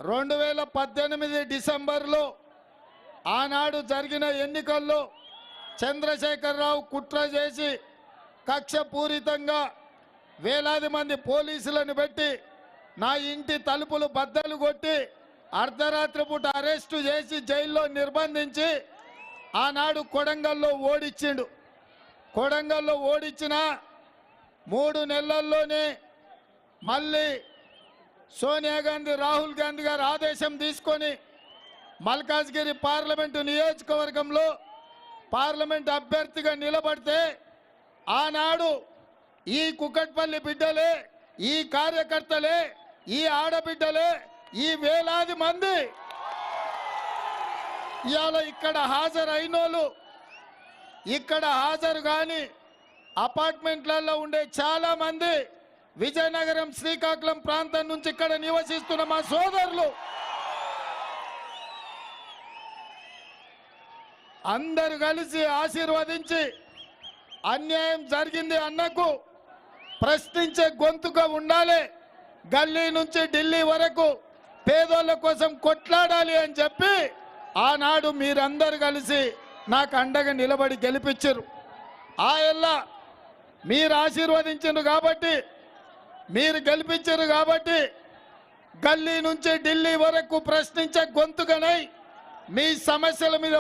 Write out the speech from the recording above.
2018 డిసెంబర్లో ఆనాడు జరిగిన ఎన్నికల్లో చంద్రశేఖరరావు కుట్ర చేసి కక్షపూరితంగా వేలాది మంది పోలీసులను పెట్టి నా ఇంటి తలుపులు బద్దలు కొట్టి అర్ధరాత్రి పూట అరెస్టు చేసి జైల్లో నిర్బంధించి ఆనాడు కొడంగల్లో ఓడించిండు. కొడంగల్లో ఓడించిన 3 నెలల్లోనే మళ్ళీ సోనియా గాంధీ రాహుల్ గాంధీ గారు ఆదేశం తీసుకొని మల్కాజ్గిరి పార్లమెంటు నియోజకవర్గంలో పార్లమెంట్ అభ్యర్థిగా నిలబడితే ఆనాడు ఈ కుకట్పల్లి బిడ్డలే, ఈ కార్యకర్తలే, ఈ ఆడబిడ్డలే, ఈ వేలాది మంది ఇవాళ ఇక్కడ హాజరైనోళ్ళు, ఇక్కడ హాజరు కాని అపార్ట్మెంట్లలో ఉండే చాలా మంది విజయనగరం శ్రీకాకుళం ప్రాంతం నుంచి ఇక్కడ నివసిస్తున్న మా సోదరులు అందరూ కలిసి ఆశీర్వదించి అన్యాయం జరిగింది అన్నకు ప్రశ్నించే గొంతుగా ఉండాలి, గల్లీ నుంచి ఢిల్లీ వరకు పేదోళ్ళ కోసం కొట్లాడాలి అని చెప్పి ఆనాడు మీరందరూ కలిసి నాకు అండగా నిలబడి గెలిపించారు. ఆయల్లా మీరు ఆశీర్వదించారు కాబట్టి, మీరు గెలిపించారు కాబట్టి గల్లీ నుంచి ఢిల్లీ వరకు ప్రశ్నించే గొంతుగానై మీ సమస్యల మీద